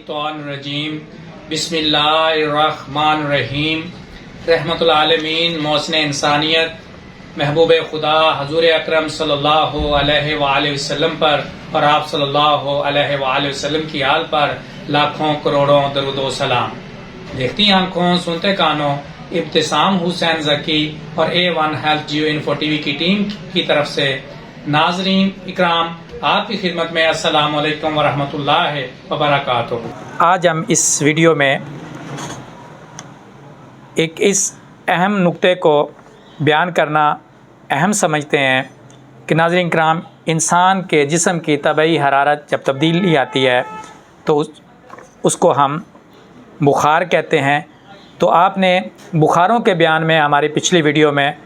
मिनश्शैतानिर्रजीम बिस्मिल्लाहिर्रहमानिर्रहीम रहमतुल आलमीन मौसने इंसानियत महबूब खुदा हजूर अकरम सल्लल्लाहु अलैहि वसल्लम पर और आप सल्लल्लाहु अलैहि वसल्लम की आल पर लाखों करोड़ों दरूदो सलाम। देखती आंखों सुनते कानों इब्तिसाम हुसैन जकी और A1 हेल्थ जियो इन्फो टीवी की टीम की तरफ से नाजरीन इकराम आपकी खिदमत में अस्सलाम वालेकुम वरहमतुल्लाहि वबरकातुहू। आज हम इस वीडियो में इस अहम नुक्ते को बयान करना अहम समझते हैं कि नाज़रीन इकराम, इंसान के जिस्म की तबई हरारत जब तब्दीली आती है तो उसको हम बुखार कहते हैं। तो आपने बुखारों के बयान में हमारी पिछली वीडियो में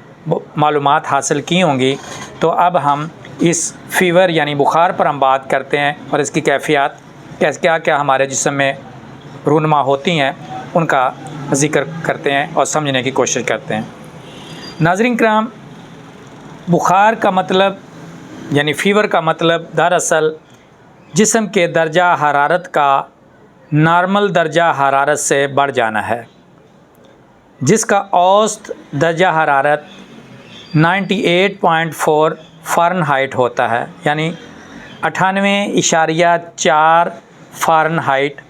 मालूमात हासिल की होंगी। तो अब हम इस फ़ीवर यानी बुखार पर हम बात करते हैं और इसकी कैफियत क्या क्या हमारे जिस्म में रूनमा होती हैं उनका ज़िक्र करते हैं और समझने की कोशिश करते हैं। नाज़रीन किराम, बुखार का मतलब यानी फ़ीवर का मतलब दरअसल जिस्म के दर्जा हरारत का नॉर्मल दर्जा हरारत से बढ़ जाना है, जिसका औसत दर्जा हरारत 98.4 फ़ारेनहाइट होता है, यानी 98.4 फ़ारेनहाइट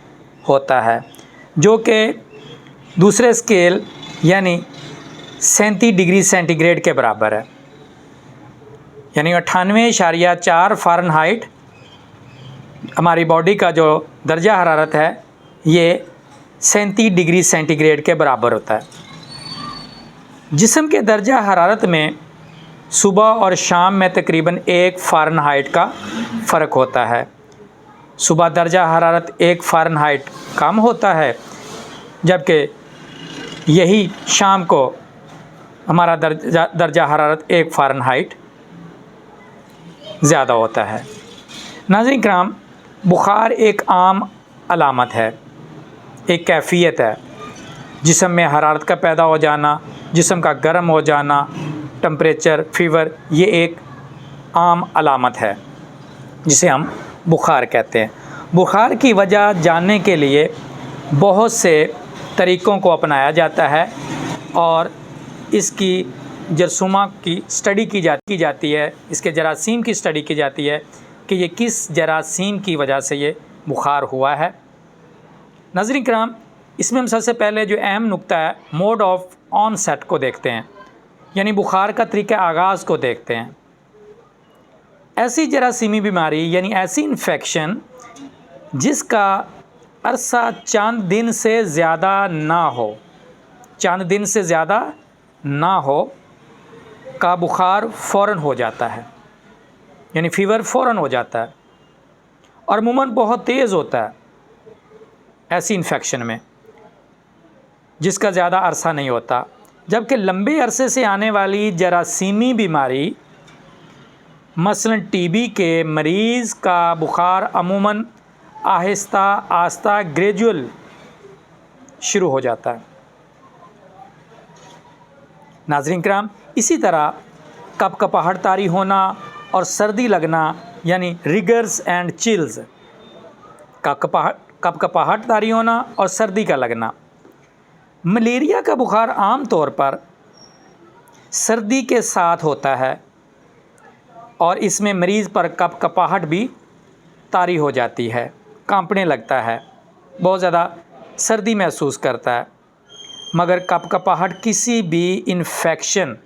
होता है, जो कि दूसरे स्केल यानी 37 डिग्री सेंटीग्रेड के बराबर है। यानी 98.4 फ़ारेनहाइट हमारी बॉडी का जो दर्जा हरारत है ये 37 डिग्री सेंटीग्रेड के बराबर होता है। जिस्म के दर्जा हरारत में सुबह और शाम में तकरीबन 1 फ़ारेनहाइट का फ़र्क होता है। सुबह दर्जा हरारत 1 फ़ारेनहाइट कम होता है, जबकि यही शाम को हमारा दर्जा हरारत 1 फ़ारेनहाइट ज़्यादा होता है। नाज़रीन किराम, बुखार एक आम अलामत है, एक कैफ़ियत है। जिस्म में हरारत का पैदा हो जाना, जिस्म का गर्म हो जाना, टेम्परेचर, फ़ीवर, ये एक आम अलामत है जिसे हम बुखार कहते हैं। बुखार की वजह जानने के लिए बहुत से तरीक़ों को अपनाया जाता है और इसकी जरसूमा की स्टडी की जाती है, इसके जरासीम की स्टडी की जाती है कि ये किस जरासीम की वजह से ये बुखार हुआ है। नाज़रीन किराम, इसमें हम सबसे पहले जो अहम नुक्ता है मोड ऑफ ऑनसेट को देखते हैं, यानी बुखार का तरीक़ा आगाज़ को देखते हैं। ऐसी जरासीमी बीमारी यानी ऐसी इन्फेक्शन जिसका अरसा चंद दिन से ज़्यादा ना हो, का बुखार फ़ौरन हो जाता है, यानी फ़ीवर फ़ौरन हो जाता है और अमूमन बहुत तेज़ होता है ऐसी इन्फेक्शन में, जिसका ज़्यादा अरसा नहीं होता। जबकि लंबे अरसे से आने वाली जरासीमी बीमारी मसलन टीबी के मरीज़ का बुखार अमूमन आहिस्ता आहिस्ता ग्रेजुअल शुरू हो जाता है। नाज़रीन किराम, इसी तरह कपकपाहट तारी होना और सर्दी लगना यानी रिगर्स एंड चिल्स, कपकपाहट तारी होना और सर्दी का लगना। मलेरिया का बुखार आम तौर पर सर्दी के साथ होता है और इसमें मरीज़ पर कपकपाहट भी तारी हो जाती है, कांपने लगता है, बहुत ज़्यादा सर्दी महसूस करता है। मगर कपकपाहट किसी भी इन्फेक्शन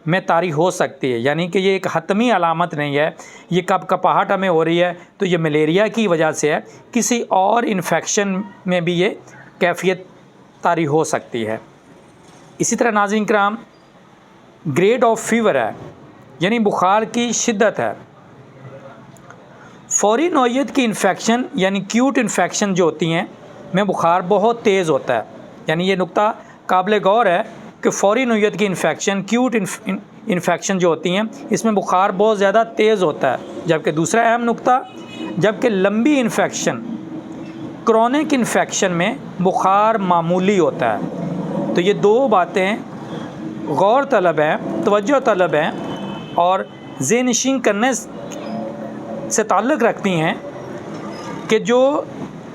में तारी हो सकती है, यानी कि ये एक हतमी अलामत नहीं है। ये कपकपाहट हमें हो रही है तो ये मलेरिया की वजह से है, किसी और इन्फेक्शन में भी ये कैफियत तारी हो सकती है। इसी तरह नाज़रीन किराम, ग्रेड ऑफ फ़ीवर है, यानी बुखार की शिद्दत है। फौरी नौइयत की इन्फेक्शन यानी क्यूट इन्फेक्शन जो होती हैं में बुखार बहुत तेज़ होता है, यानी ये नुक्ता काबिल गौर है कि फ़ौरी नौइयत की इन्फेक्शन क्यूट इन्फेक्शन जो होती हैं इसमें बुखार बहुत ज़्यादा तेज़ होता है। जबकि दूसरा अहम नुक्ता, जबकि लंबी इन्फेक्शन क्रॉनिक इन्फेक्शन में बुखार मामूली होता है। तो ये दो बातें गौर तलब हैं, तवज्जो तलब हैं और ज़ेहनशीन करने से ताल्लुक़ रखती हैं कि जो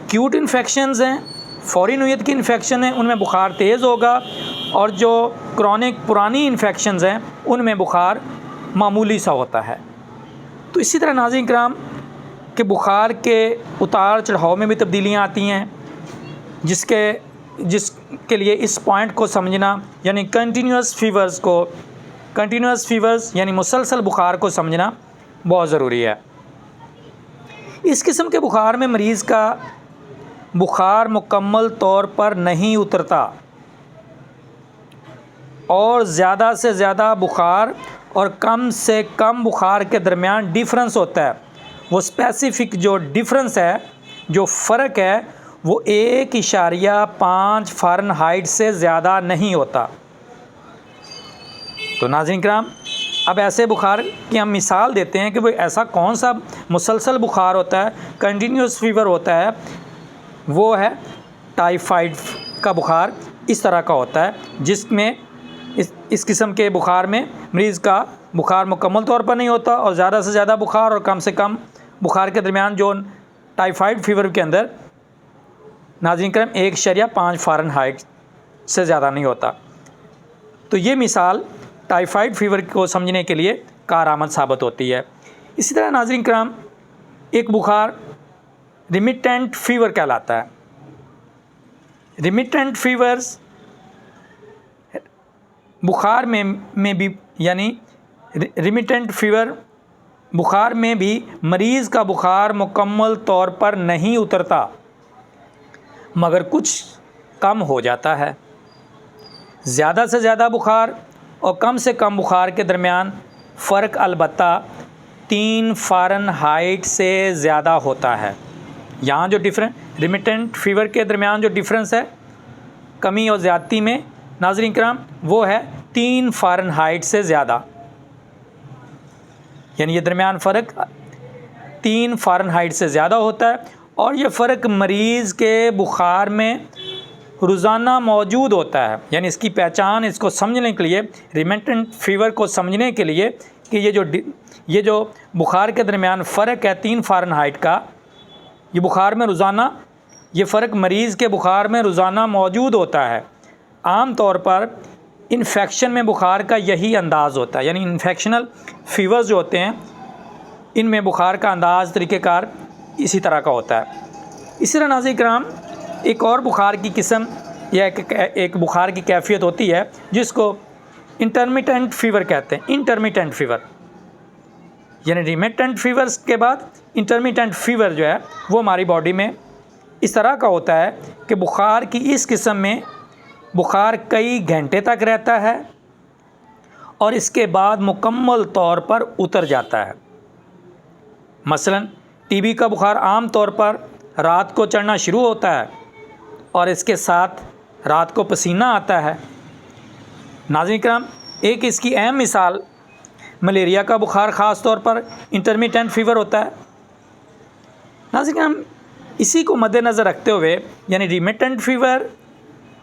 एक्यूट इन्फेक्शंस हैं, फौरी नोयत की इन्फेक्शन है, उनमें बुखार तेज़ होगा, और जो क्रॉनिक पुरानी इन्फेक्शंस हैं उनमें बुखार मामूली सा होता है। तो इसी तरह नाज़रीन किराम कि बुखार के उतार चढ़ाव में भी तब्दीलियाँ आती हैं, जिसके लिए इस पॉइंट को समझना यानी कंटिन्यूस फीवर्स यानी मुसलसल बुखार को समझना बहुत ज़रूरी है। इस किस्म के बुखार में मरीज़ का बुखार मुकम्मल तौर पर नहीं उतरता और ज़्यादा से ज़्यादा बुखार और कम से कम बुखार के दरमियान डिफरेंस होता है। वो स्पेसिफ़िक जो डिफरेंस है, जो फ़र्क है, वो 1.5 फ़ारेनहाइट से ज़्यादा नहीं होता। तो नाज़रीन किराम, अब ऐसे बुखार की हम मिसाल देते हैं कि भाई ऐसा कौन सा मुसलसल बुखार होता है, कंटिन्यूस फीवर होता है, वो है टाइफाइड का बुखार। इस तरह का होता है जिसमें इस किस्म के बुखार में मरीज़ का बुखार मुकम्मल तौर पर नहीं होता और ज़्यादा से ज़्यादा बुखार और कम से कम बुखार के दरमियान, जो टाइफाइड फीवर के अंदर नाज़रीन करम 1.5 फ़ारेनहाइट से ज़्यादा नहीं होता। तो ये मिसाल टाइफाइड फीवर को समझने के लिए कारआमद साबित होती है। इसी तरह नाज़रीन करम एक बुखार रिमिटेंट फीवर कहलाता है। रिमिटेंट फीवर्स बुखार में भी यानी रिमिटेंट फीवर बुखार में भी मरीज़ का बुखार मुकम्मल तौर पर नहीं उतरता मगर कुछ कम हो जाता है। ज़्यादा से ज़्यादा बुखार और कम से कम बुखार के दरमियान फ़र्क अलबत्ता 3 फ़ारेनहाइट से ज़्यादा होता है। यहाँ जो रिमिटेंट फीवर के दरमियान जो डिफरेंस है कमी और ज़्यादती में नाज़रीन किराम, वो है 3 फ़ारेनहाइट से ज़्यादा, यानी ये दरमियान फ़र्क 3 फ़ारेनहाइट से ज़्यादा होता है। और ये फ़र्क मरीज़ के बुखार में रोज़ाना मौजूद होता है। यानी इसकी पहचान, इसको समझने के लिए, रिमिटेंट फीवर को समझने के लिए कि ये जो बुखार के दरमियान फ़र्क है 3 फ़ारेनहाइट का, ये बुखार में रोज़ाना, ये फ़र्क मरीज़ के बुखार में रोज़ाना मौजूद होता है। आम तौर पर इन्फेक्शन में बुखार का यही अंदाज़ होता है, यानी इन्फेक्शनल फीवर्स जो होते हैं इनमें बुखार का अंदाज़, तरीक़ेकार इसी तरह का होता है। इसी तरह नाज़रीन किराम एक और बुखार की किस्म या एक बुखार की कैफियत होती है जिसको इंटरमिटेंट फीवर कहते हैं। इंटरमिटेंट फीवर यानी रिमिटेंट फीवर्स के बाद इंटरमिटेंट फीवर जो है वो हमारी बॉडी में इस तरह का होता है कि बुखार की इस किस्म में बुखार कई घंटे तक रहता है और इसके बाद मुकम्मल तौर पर उतर जाता है। मसलन टीबी का बुखार आम तौर पर रात को चढ़ना शुरू होता है और इसके साथ रात को पसीना आता है। नाज़रीन किराम, एक इसकी अहम मिसाल मलेरिया का बुखार ख़ास तौर पर इंटरमिटेंट फीवर होता है। नाज़रीन किराम, इसी को मद्देनज़र रखते हुए यानी रिमिटेंट फीवर,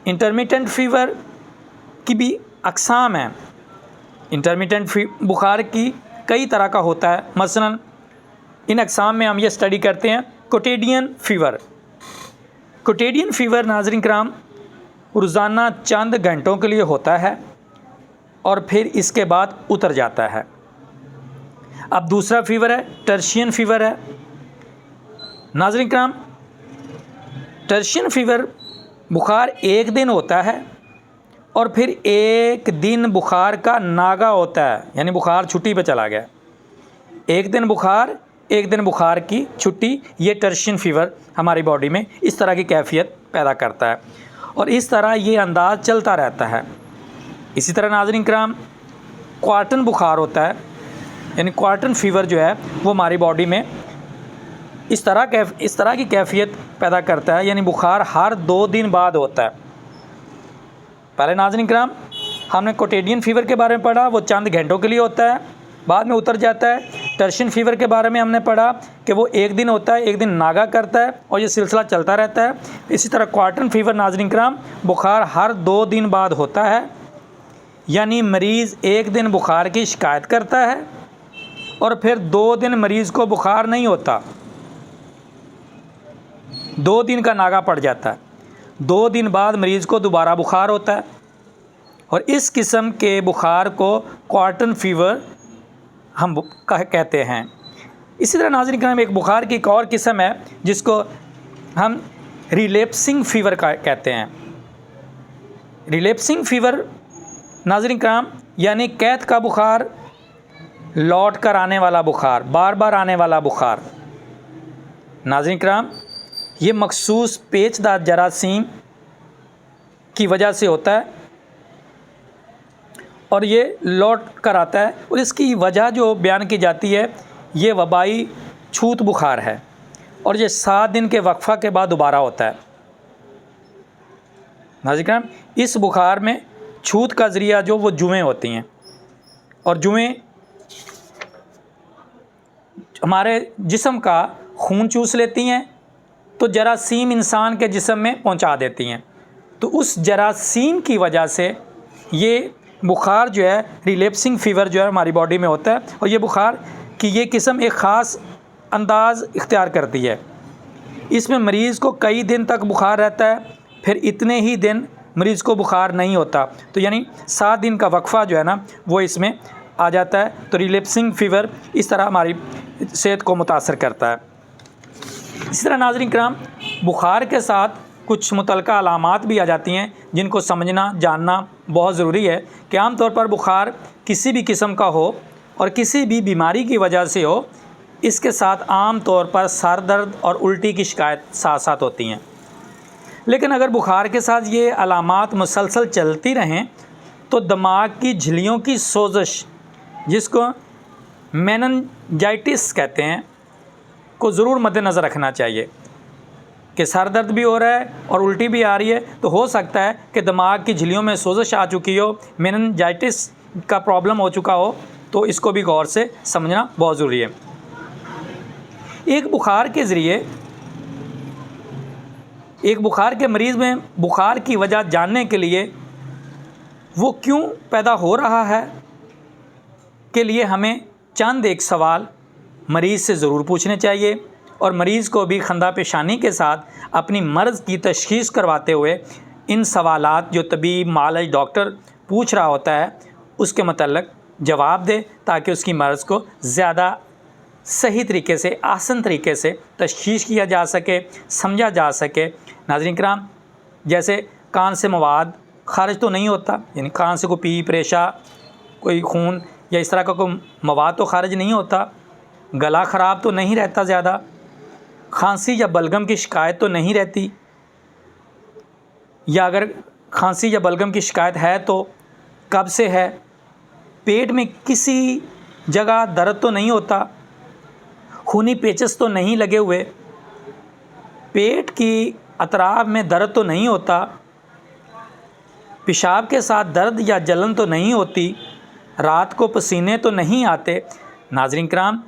इंटरमिटेंट फीवर की भी अक़साम हैं। इंटरमिटेंट बुखार की कई तरह का होता है। मसलन इन अक़साम में हम ये स्टडी करते हैं कोटेडियन फ़ीवर। कोटेडियन फ़ीवर नाज़रीन किराम रोज़ाना चंद घंटों के लिए होता है और फिर इसके बाद उतर जाता है। अब दूसरा फ़ीवर है टर्शियन फ़ीवर है। नाज़रीन किराम, टर्शियन फ़ीवर बुखार एक दिन होता है और फिर एक दिन बुखार का नागा होता है, यानी बुखार छुट्टी पे चला गया। एक दिन बुखार की छुट्टी, ये टर्शियन फ़ीवर हमारी बॉडी में इस तरह की कैफियत पैदा करता है और इस तरह ये अंदाज़ चलता रहता है। इसी तरह नाज़रीन किराम क्वार्टन बुखार होता है, यानी क्वार्टन फ़ीवर जो है वो हमारी बॉडी में इस तरह की कैफियत पैदा करता है, यानी बुखार हर 2 दिन बाद होता है। पहले नाज़रीन किराम हमने कोटेडियन फ़ीवर के बारे में पढ़ा, वो चंद घंटों के लिए होता है, बाद में उतर जाता है। टर्शियन फ़ीवर के बारे में हमने पढ़ा कि वो एक दिन होता है, एक दिन नागा करता है और ये सिलसिला चलता रहता है। इसी तरह क्वार्टन फ़ीवर नाज़रीन किराम बुखार हर 2 दिन बाद होता है, यानी मरीज़ एक दिन बुखार की शिकायत करता है और फिर 2 दिन मरीज़ को बुखार नहीं होता। 2 दिन का नागा पड़ जाता है, 2 दिन बाद मरीज़ को दोबारा बुखार होता है और इस किस्म के बुखार को क्वार्टन फीवर हम कहते हैं। इसी तरह नाज़रीन करम एक बुखार की एक और किस्म है जिसको हम रिलैप्सिंग फीवर कहते हैं। रिलैप्सिंग फीवर नाज़रीन करम यानी कैद का बुखार, लौट कर आने वाला बुखार, बार बार आने वाला बुखार। नाज़रीन करम ये मखसूस पेचदार जरासीम की वजह से होता है और ये लौट कर आता है और इसकी वजह जो बयान की जाती है ये वबाई छूत बुखार है और ये 7 दिन के वक्फ़ा के बाद दोबारा होता है। नाज़रीन करम इस बुखार में छूत का ज़रिया जो वो जुएँ होती हैं और जुएँ हमारे जिस्म का खून चूस लेती हैं तो जरासीम इंसान के जिस्म में पहुंचा देती हैं। तो उस जरासीम की वजह से ये बुखार जो है रिलैप्सिंग फ़ीवर जो है हमारी बॉडी में होता है और ये बुखार की ये किस्म एक ख़ास अंदाज़ इख्तियार करती है। इसमें मरीज़ को कई दिन तक बुखार रहता है, फिर इतने ही दिन मरीज़ को बुखार नहीं होता, तो यानी 7 दिन का वक्फ़ा जो है ना वो इसमें आ जाता है। तो रिलैप्सिंग फ़ीवर इस तरह हमारी सेहत को मुतासर करता है। इसी तरह नाज़रीन किराम बुखार के साथ कुछ मुतलका अलामात भी आ जाती हैं जिनको समझना जानना बहुत ज़रूरी है कि आम तौर पर बुखार किसी भी किस्म का हो और किसी भी बीमारी की वजह से हो, इसके साथ आम तौर पर सर दर्द और उल्टी की शिकायत साथ साथ होती हैं। लेकिन अगर बुखार के साथ ये अलामात मुसलसल चलती रहें तो दिमाग की झिल्लियों की सोजश, जिसको मेनिंजाइटिस कहते हैं, को ज़रूर मद्देनज़र रखना चाहिए कि सर दर्द भी हो रहा है और उल्टी भी आ रही है, तो हो सकता है कि दिमाग की झिल्लियों में सोजश आ चुकी हो, मेनिंजाइटिस का प्रॉब्लम हो चुका हो, तो इसको भी गौर से समझना बहुत ज़रूरी है। एक बुखार के मरीज़ में बुखार की वजह जानने के लिए वो क्यों पैदा हो रहा है के लिए हमें चंद एक सवाल मरीज़ से ज़रूर पूछने चाहिए और मरीज़ को भी खंदा पेशानी के साथ अपनी मर्ज़ की तशख़ीस करवाते हुए इन सवालात जो तबीब मालज डॉक्टर पूछ रहा होता है उसके मतलब जवाब दे, ताकि उसकी मर्ज़ को ज़्यादा सही तरीके से, आसान तरीके से तशख़ीस किया जा सके, समझा जा सके। नाज़रीन किराम, जैसे कान से मवाद ख़ारिज तो नहीं होता, यानी कान से कोई पीप रेशा, कोई खून या इस तरह का कोई मवाद तो ख़ारिज नहीं होता, गला ख़राब तो नहीं रहता ज़्यादा, खांसी या बलगम की शिकायत तो नहीं रहती, या अगर खांसी या बलगम की शिकायत है तो कब से है, पेट में किसी जगह दर्द तो नहीं होता, खूनी पेचस तो नहीं लगे हुए, पेट की अतराफ में दर्द तो नहीं होता, पेशाब के साथ दर्द या जलन तो नहीं होती, रात को पसीने तो नहीं आते। नाज़रीन किराम,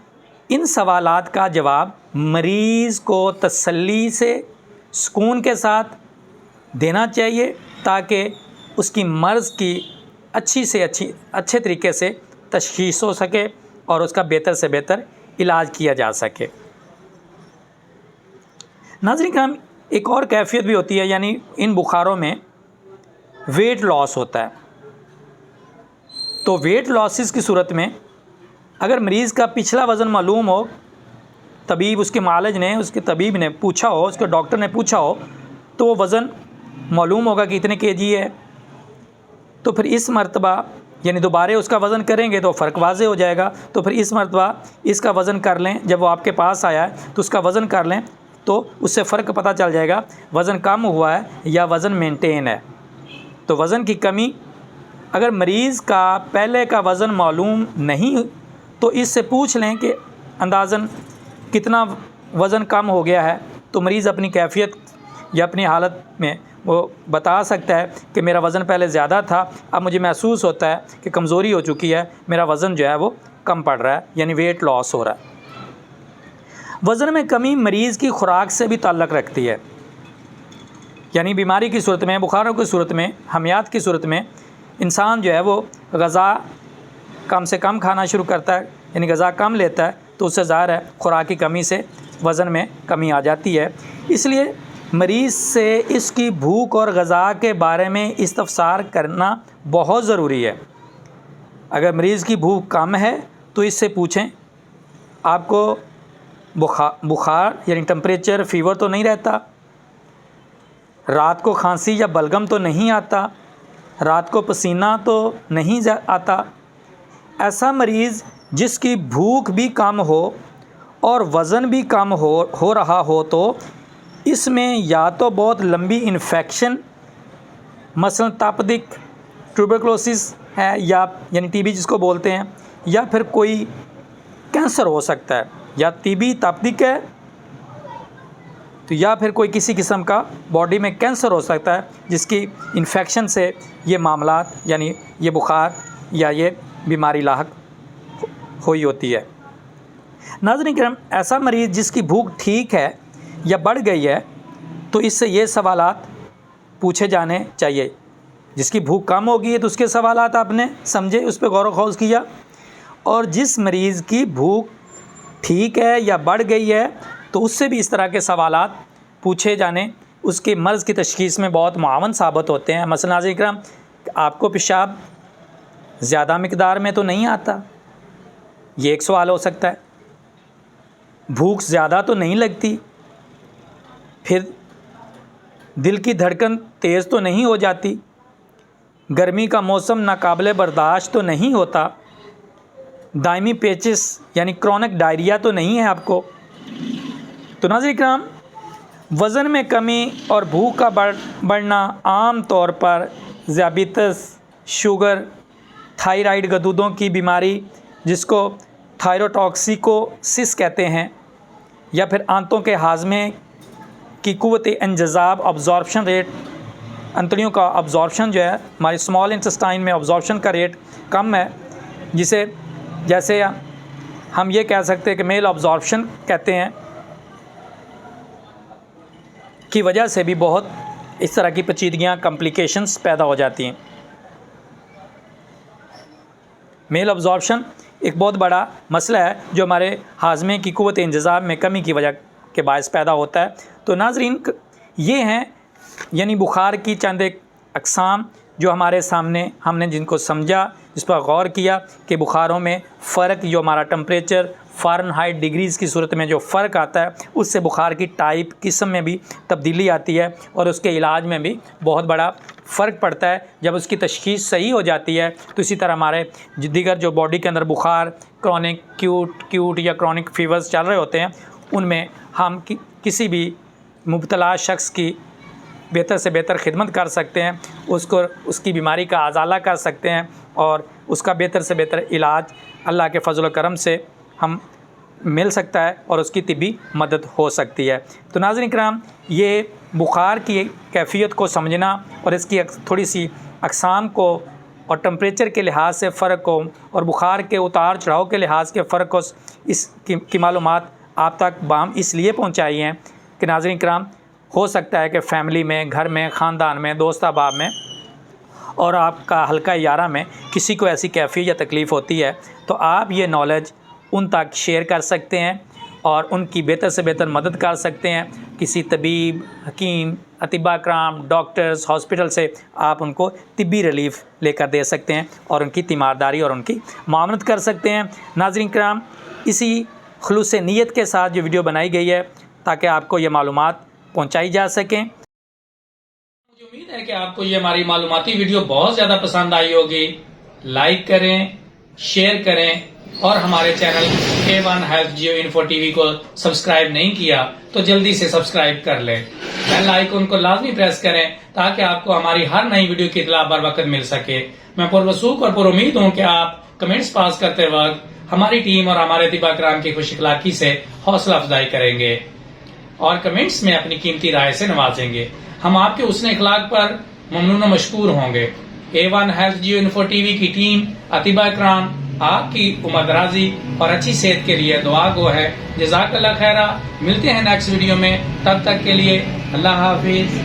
इन सवालात का जवाब मरीज़ को तसल्ली से, सुकून के साथ देना चाहिए ताकि उसकी मर्ज़ की अच्छे तरीके से तशख़ीस हो सके और उसका बेहतर से बेहतर इलाज किया जा सके। नाज़रीन किराम, एक और कैफियत भी होती है, यानी इन बुखारों में वेट लॉस होता है। तो वेट लॉसिस की सूरत में अगर मरीज़ का पिछला वज़न मालूम हो, उसके तबीब ने पूछा हो, उसके डॉक्टर ने पूछा हो, तो वो वज़न मालूम होगा कि इतने केजी है, तो फिर इस मरतबा यानी दोबारा उसका वज़न करेंगे तो फ़र्क वाज़े हो जाएगा। तो फिर इस मरतबा इसका वज़न कर लें, जब वो आपके पास आया है तो उसका वज़न कर लें, तो उससे फ़र्क पता चल जाएगा वज़न कम हुआ है या वज़न मेंटेन है। तो वज़न की कमी, अगर मरीज़ का पहले का वज़न मालूम नहीं तो इससे पूछ लें कि अंदाज़न कितना वज़न कम हो गया है, तो मरीज़ अपनी कैफियत या अपनी हालत में वो बता सकता है कि मेरा वज़न पहले ज़्यादा था, अब मुझे महसूस होता है कि कमज़ोरी हो चुकी है, मेरा वज़न जो है वो कम पड़ रहा है, यानी वेट लॉस हो रहा है। वज़न में कमी मरीज़ की खुराक से भी ताल्लुक़ रखती है, यानी बीमारी की सूरत में, बुखारों की सूरत में, हमियात की सूरत में इंसान जो है वो ग़ज़ा कम से कम खाना शुरू करता है, यानी ग़ज़ा कम लेता है, तो उससे ज़ाहिर है खुराक की कमी से वज़न में कमी आ जाती है। इसलिए मरीज़ से इसकी भूख और ग़िज़ा के बारे में इस्तफ़सार करना बहुत ज़रूरी है। अगर मरीज़ की भूख कम है तो इससे पूछें आपको बुखार यानी टेम्परेचर फ़ीवर तो नहीं रहता, रात को खांसी या बलगम तो नहीं आता, रात को पसीना तो नहीं आता। ऐसा मरीज़ जिसकी भूख भी कम हो और वज़न भी कम हो रहा हो तो इसमें या तो बहुत लंबी इन्फेक्शन मसलन तपदिक ट्यूबरकुलोसिस है यानी टीबी जिसको बोलते हैं, या फिर कोई कैंसर हो सकता है, या टीबी तपदिक है तो या फिर कोई किसी किस्म का बॉडी में कैंसर हो सकता है जिसकी इन्फेक्शन से ये मामलात यानी ये बुखार या ये बीमारी लाहक हुई होती है। नाज़रीन किराम, ऐसा मरीज़ जिसकी भूख ठीक है या बढ़ गई है तो इससे ये सवालात पूछे जाने चाहिए। जिसकी भूख कम हो गई है तो उसके सवालात आपने समझे, उस पर गौर व खौज़ किया, और जिस मरीज़ की भूख ठीक है या बढ़ गई है तो उससे भी इस तरह के सवालात पूछे जाने उसके मर्ज़ की तशख़ीस में बहुत मुआवन साबित होते हैं। मसलन नाज़रीन किराम, आपको पेशाब ज़्यादा मिक़दार में तो नहीं आता, ये एक सवाल हो सकता है। भूख ज़्यादा तो नहीं लगती, फिर दिल की धड़कन तेज़ तो नहीं हो जाती, गर्मी का मौसम नाकाबिले बर्दाश्त तो नहीं होता, दायमी पेचिस यानी क्रॉनिक डायरिया तो नहीं है आपको। तो नाज़रीन किराम, वज़न में कमी और भूख का बढ़ना आम तौर पर ज़ियाबितस, शुगर, थायराइड गदूदों की बीमारी जिसको थायरोटॉक्सिकोसिस कहते हैं, या फिर आंतों के हाजमे की कुव्वत इंजज़ाब अब्ज़ॉर्प्शन रेट, अंतड़ियों का अब्ज़ॉर्प्शन जो है हमारी स्मॉल इंटेस्टाइन में अब्ज़ॉर्प्शन का रेट कम है, जिसे जैसे हम ये कह सकते हैं कि मेल अब्ज़ॉर्प्शन कहते हैं, की वजह से भी बहुत इस तरह की पेचीदगियाँ कॉम्प्लिकेशंस पैदा हो जाती हैं। मेल अब्ज़ॉर्प्शन एक बहुत बड़ा मसला है जो हमारे हाजमे की कुव्वत इंतज़ाम में कमी की वजह के बायस पैदा होता है। तो नाज़रीन, ये हैं यानी बुखार की चंद एक अक़साम जो हमारे सामने हमने जिनको समझा, जिस पर गौर किया कि बुखारों में फ़र्क, जो हमारा टेम्परेचर फ़ारेनहाइट डिग्रीज़ की सूरत में जो फ़र्क आता है उससे बुखार की टाइप किस्म में भी तब्दीली आती है और उसके इलाज में भी बहुत बड़ा फ़र्क पड़ता है। जब उसकी तशख़ीस सही हो जाती है तो इसी तरह हमारे दीगर जो बॉडी के अंदर बुखार, क्रॉनिक क्यूट या क्रॉनिक फ़ीवर्स चल रहे होते हैं, उनमें हम किसी भी मुब्तला शख्स की बेहतर से बेहतर खिदमत कर सकते हैं, उसको उसकी बीमारी का आज़ाला कर सकते हैं और उसका बेहतर से बेहतर इलाज अल्लाह के फ़ज़ल व करम से हम मिल सकता है और उसकी तिब्बी मदद हो सकती है। तो नाज़रीन किराम, ये बुखार की कैफ़ियत को समझना और इसकी थोड़ी सी अक़साम को और टेम्परेचर के लिहाज से फ़र्क को और बुखार के उतार चढ़ाव के लिहाज के फ़र्क को इसकी मालूमात आप तक बाम इसलिए पहुँचाई हैं कि नाज़रीन किराम, हो सकता है कि फ़ैमिली में, घर में, ख़ानदान में, दोस्त अहबाब में और आपका हल्का यारा में किसी को ऐसी कैफ़ियत या तकलीफ़ होती है तो आप ये नॉलेज उन तक शेयर कर सकते हैं और उनकी बेहतर से बेहतर मदद कर सकते हैं। किसी तबीब, हकीम, अतिबा कराम, डॉक्टर्स, हॉस्पिटल से आप उनको तिब्बी रिलीफ़ लेकर दे सकते हैं और उनकी तीमारदारी और उनकी मामनत कर सकते हैं। नाज़रीन किराम, इसी खुलूस नीयत के साथ जो वीडियो बनाई गई है ताकि आपको ये मालूमात पहुँचाई जा सकें। मुझे उम्मीद है कि आपको ये हमारी मालूमाती वीडियो बहुत ज़्यादा पसंद आई होगी। लाइक करें, शेयर करें और हमारे चैनल A1 हेल्थ जियो इन्फो टीवी को सब्सक्राइब नहीं किया तो जल्दी से सब्सक्राइब कर लें। बेल आइकन को लाजमी प्रेस करें ताकि आपको हमारी हर नई वीडियो की इत्तला बर वक्त मिल सके। मैं पुरवसूख और पुरुम्मीद हूँ कि आप कमेंट्स पास करते वक्त हमारी टीम और हमारे तिबा कराम की खुश इखलाकी से हौसला अफजाई करेंगे और कमेंट्स में अपनी कीमती राय से नवाजेंगे। हम आपके हुस्न इखलाक पर ममनून व मशकूर होंगे। A1 हेल्थ जियो इन्फो टीवी की टीम, अतिबा कराम आपकी उम्र दराजी और अच्छी सेहत के लिए दुआ गो है। जज़ाकल्लाह खैरा। मिलते हैं नेक्स्ट वीडियो में, तब तक के लिए अल्लाह हाफिज।